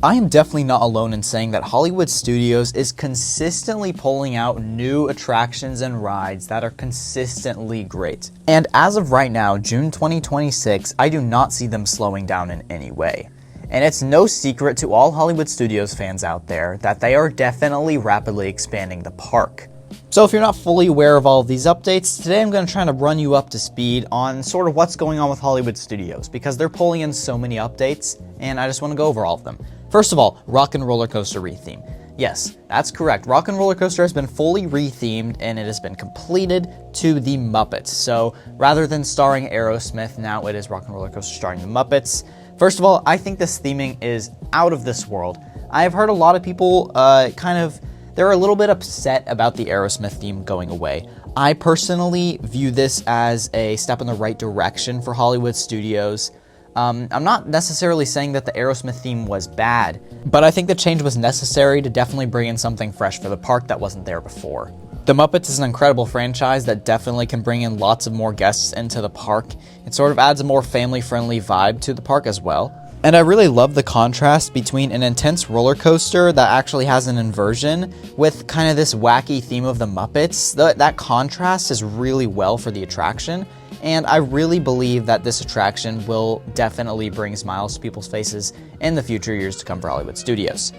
I am definitely not alone in saying that Hollywood Studios is consistently pulling out new attractions and rides that are consistently great. And as of right now, June 2026, I do not see them slowing down in any way. And it's no secret to all Hollywood Studios fans out there that they are definitely rapidly expanding the park. So if you're not fully aware of all of these updates, today I'm going to try to run you up to speed on sort of what's going on with Hollywood Studios, because they're pulling in so many updates, and I just want to go over all of them. First of all, Rock and Roller Coaster retheme. Yes, that's correct. Rock and Roller Coaster has been fully rethemed, and it has been completed to the Muppets. So rather than starring Aerosmith, now it is Rock and Roller Coaster starring the Muppets. First of all, I think this theming is out of this world. I have heard a lot of people they're a little bit upset about the Aerosmith theme going away. I personally view this as a step in the right direction for Hollywood Studios. I'm not necessarily saying that the Aerosmith theme was bad, but I think the change was necessary to definitely bring in something fresh for the park that wasn't there before. The Muppets is an incredible franchise that definitely can bring in lots of more guests into the park. It sort of adds a more family-friendly vibe to the park as well. And I really love the contrast between an intense roller coaster that actually has an inversion with kind of this wacky theme of the Muppets. That contrast is really well for the attraction, and I really believe that this attraction will definitely bring smiles to people's faces in the future years to come for Hollywood Studios.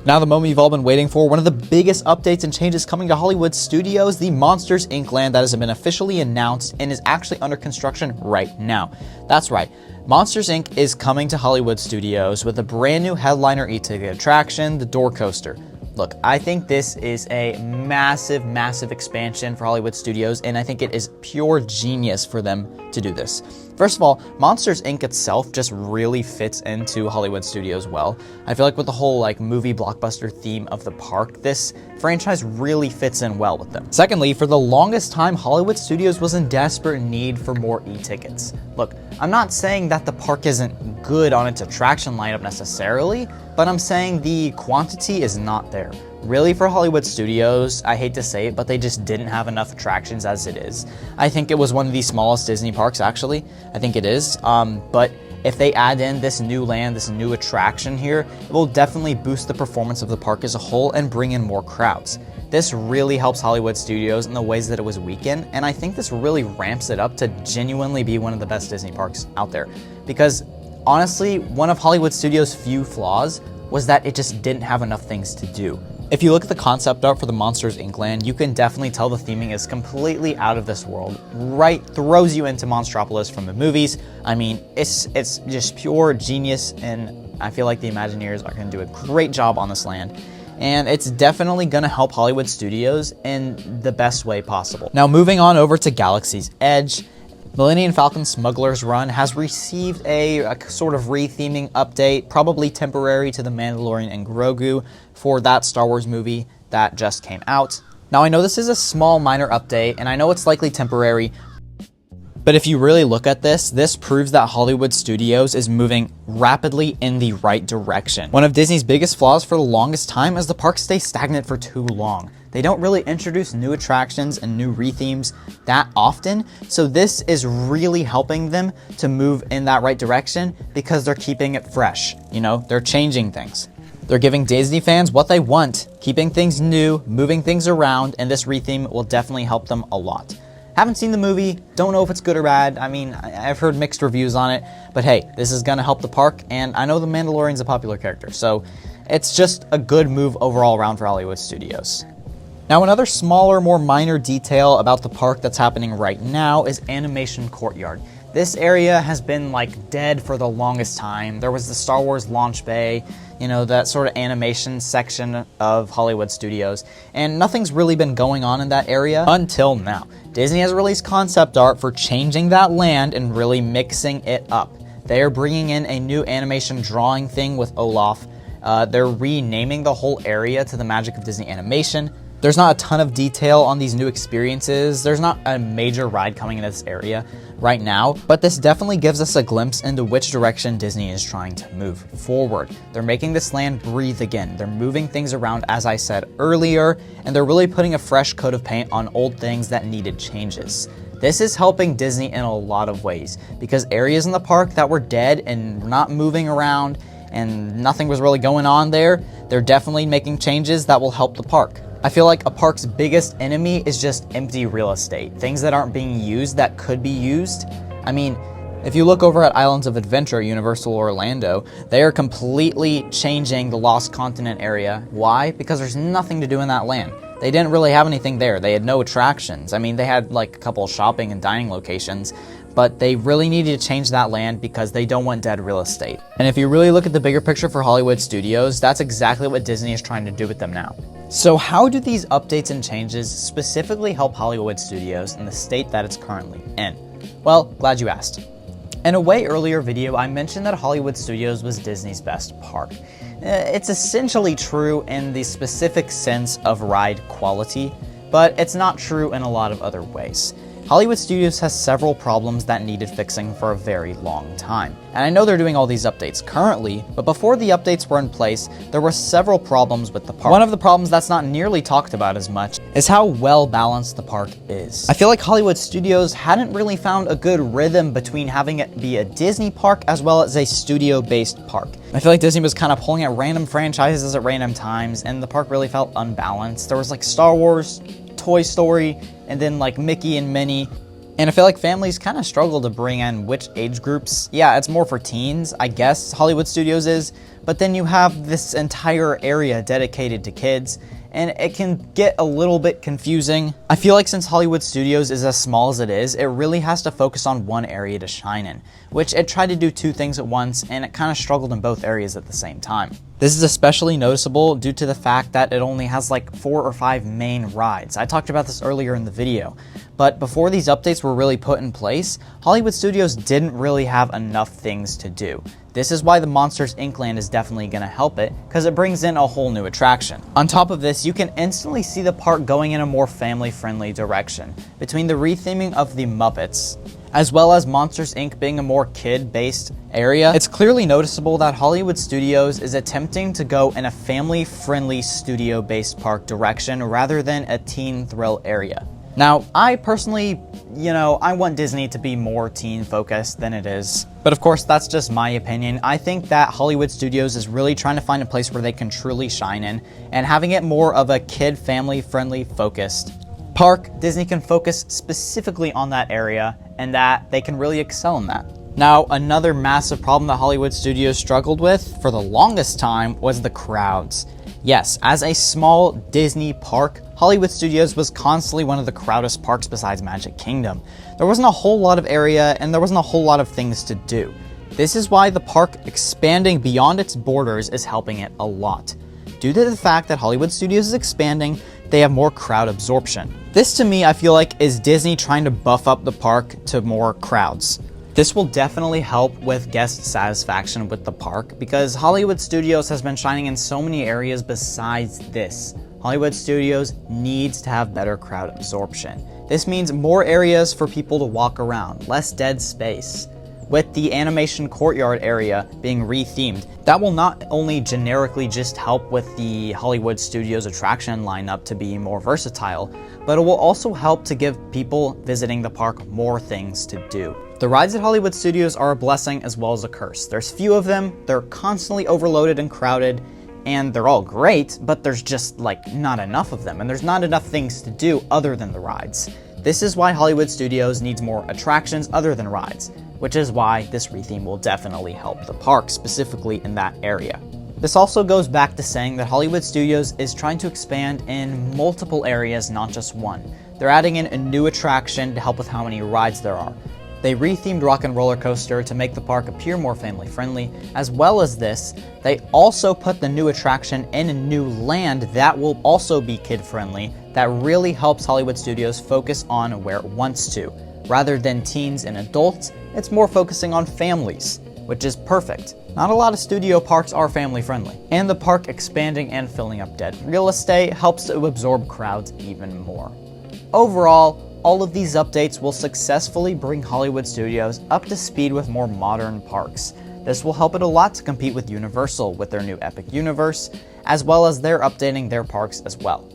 Now the moment you've all been waiting for, one of the biggest updates and changes coming to Hollywood Studios, the Monsters, Inc. land that has been officially announced and is actually under construction right now. That's right. Monsters, Inc. is coming to Hollywood Studios with a brand new headliner e-ticket attraction, the Door Coaster. Look, I think this is a massive, massive expansion for Hollywood Studios, and I think it is pure genius for them to do this. First of all, Monsters, Inc. itself just really fits into Hollywood Studios well. I feel like with the whole movie blockbuster theme of the park, this franchise really fits in well with them. Secondly, for the longest time, Hollywood Studios was in desperate need for more e-tickets. Look, I'm not saying that the park isn't good on its attraction lineup necessarily, but I'm saying the quantity is not there. Really, for Hollywood Studios, I hate to say it, but they just didn't have enough attractions as it is. I think it was one of the smallest Disney parks, actually. I think it is. But if they add in this new land, this new attraction here, it will definitely boost the performance of the park as a whole and bring in more crowds. This really helps Hollywood Studios in the ways that it was weakened, and I think this really ramps it up to genuinely be one of the best Disney parks out there. Because honestly, one of Hollywood Studios' few flaws was that it just didn't have enough things to do. If you look at the concept art for the Monsters, Inc. land, you can definitely tell the theming is completely out of this world. Right, throws you into Monstropolis from the movies. I mean, it's just pure genius, and I feel like the Imagineers are going to do a great job on this land. And it's definitely going to help Hollywood Studios in the best way possible. Now, moving on over to Galaxy's Edge, Millennium Falcon Smuggler's Run has received a sort of retheming update, probably temporary to The Mandalorian and Grogu for that Star Wars movie that just came out. Now, I know this is a small minor update, and I know it's likely temporary, but if you really look at this, this proves that Hollywood Studios is moving rapidly in the right direction. One of Disney's biggest flaws for the longest time is the parks stay stagnant for too long. They don't really introduce new attractions and new rethemes that often, so this is really helping them to move in that right direction because they're keeping it fresh. You know, they're changing things. They're giving Disney fans what they want, keeping things new, moving things around, and this retheme will definitely help them a lot. Haven't seen the movie, don't know if it's good or bad. I mean, I've heard mixed reviews on it, but hey, this is gonna help the park, and I know the Mandalorian's a popular character, so it's just a good move overall around for Hollywood Studios. Now, another smaller, more minor detail about the park that's happening right now is Animation Courtyard. This area has been dead for the longest time. There was the Star Wars launch bay, you know, that sort of animation section of Hollywood Studios, and nothing's really been going on in that area until now. Disney has released concept art for changing that land and really mixing it up. They are bringing in a new animation drawing thing with Olaf. They're renaming the whole area to the Magic of Disney Animation. There's not a ton of detail on these new experiences. There's not a major ride coming into this area right now, but this definitely gives us a glimpse into which direction Disney is trying to move forward. They're making this land breathe again. They're moving things around, as I said earlier, and they're really putting a fresh coat of paint on old things that needed changes. This is helping Disney in a lot of ways, because areas in the park that were dead and not moving around and nothing was really going on there, they're definitely making changes that will help the park. I feel like a park's biggest enemy is just empty real estate, things that aren't being used that could be used. I mean, if you look over at Islands of Adventure, Universal Orlando, they are completely changing the Lost Continent area. Why? Because there's nothing to do in that land. They didn't really have anything there. They had no attractions. I mean, they had like a couple of shopping and dining locations, but they really needed to change that land because they don't want dead real estate. And if you really look at the bigger picture for Hollywood Studios, that's exactly what Disney is trying to do with them now. So how do these updates and changes specifically help Hollywood Studios in the state that it's currently in? Well, glad you asked. In a way earlier video, I mentioned that Hollywood Studios was Disney's best park. It's essentially true in the specific sense of ride quality, but it's not true in a lot of other ways. Hollywood Studios has several problems that needed fixing for a very long time. And I know they're doing all these updates currently, but before the updates were in place, there were several problems with the park. One of the problems that's not nearly talked about as much is how well balanced the park is. I feel like Hollywood Studios hadn't really found a good rhythm between having it be a Disney park as well as a studio-based park. I feel like Disney was kind of pulling at random franchises at random times, and the park really felt unbalanced. There was like Star Wars, Toy Story, and then like Mickey and Minnie. And I feel like families kind of struggle to bring in which age groups. Yeah, it's more for teens, I guess Hollywood Studios is, but then you have this entire area dedicated to kids, and it can get a little bit confusing. I feel like since Hollywood Studios is as small as it is, it really has to focus on one area to shine in, which it tried to do two things at once, and it kind of struggled in both areas at the same time. This is especially noticeable due to the fact that it only has like 4 or 5 main rides. I talked about this earlier in the video, but before these updates were really put in place, Hollywood Studios didn't really have enough things to do. This is why the Monsters Inc. land is definitely going to help it, because it brings in a whole new attraction. On top of this, you can instantly see the park going in a more family-friendly direction, between the retheming of the Muppets, as well as Monsters Inc. being a more kid-based area. It's clearly noticeable that Hollywood Studios is attempting to go in a family-friendly studio-based park direction rather than a teen thrill area. Now, I personally, I want Disney to be more teen-focused than it is. But of course, that's just my opinion. I think that Hollywood Studios is really trying to find a place where they can truly shine in, and having it more of a kid, family-friendly focused park, Disney can focus specifically on that area, and that they can really excel in that. Now, another massive problem that Hollywood Studios struggled with for the longest time was the crowds. Yes, as a small Disney park, Hollywood Studios was constantly one of the crowdest parks besides Magic Kingdom. There wasn't a whole lot of area, and there wasn't a whole lot of things to do. This is why the park expanding beyond its borders is helping it a lot. Due to the fact that Hollywood Studios is expanding, they have more crowd absorption. This to me, I feel like, is Disney trying to buff up the park to more crowds. This will definitely help with guest satisfaction with the park, because Hollywood Studios has been shining in so many areas besides this. Hollywood Studios needs to have better crowd absorption. This means more areas for people to walk around, less dead space. With the animation courtyard area being rethemed, that will not only generically just help with the Hollywood Studios attraction lineup to be more versatile, but it will also help to give people visiting the park more things to do. The rides at Hollywood Studios are a blessing as well as a curse. There's few of them, they're constantly overloaded and crowded, and they're all great, but there's just not enough of them, and there's not enough things to do other than the rides. This is why Hollywood Studios needs more attractions other than rides, which is why this retheme will definitely help the park, specifically in that area. This also goes back to saying that Hollywood Studios is trying to expand in multiple areas, not just one. They're adding in a new attraction to help with how many rides there are. They rethemed Rock and Roller Coaster to make the park appear more family-friendly. As well as this, they also put the new attraction in a new land that will also be kid-friendly, that really helps Hollywood Studios focus on where it wants to. Rather than teens and adults, it's more focusing on families, which is perfect. Not a lot of studio parks are family-friendly. And the park expanding and filling up dead real estate helps to absorb crowds even more. Overall, all of these updates will successfully bring Hollywood Studios up to speed with more modern parks. This will help it a lot to compete with Universal with their new Epic Universe, as well as they're updating their parks as well.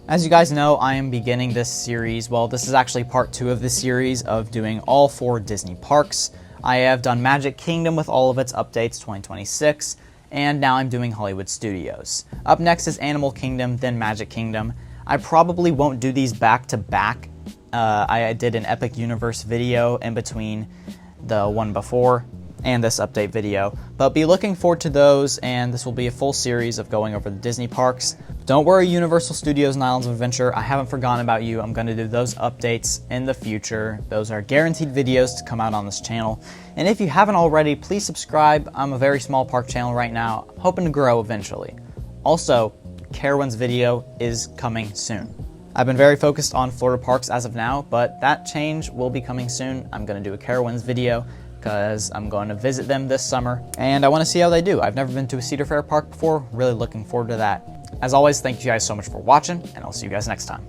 As you guys know, I am beginning this series, well, this is actually part 2 of the series of doing all 4 Disney parks. I have done Magic Kingdom with all of its updates 2026, and now I'm doing Hollywood Studios. Up next is Animal Kingdom, then Magic Kingdom. I probably won't do these back to back. I did an Epic Universe video in between the one before and this update video, but be looking forward to those, and this will be a full series of going over the Disney parks. Don't worry, Universal Studios and Islands of Adventure, I haven't forgotten about you. I'm going to do those updates in the future. Those are guaranteed videos to come out on this channel, and if you haven't already, please subscribe. I'm a very small park channel right now, hoping to grow eventually. Also, Carowinds video is coming soon. I've been very focused on Florida parks as of now, but that change will be coming soon. I'm going to do a Carowinds video because I'm going to visit them this summer, and I want to see how they do. I've never been to a Cedar Fair park before, really looking forward to that. As always, thank you guys so much for watching, and I'll see you guys next time.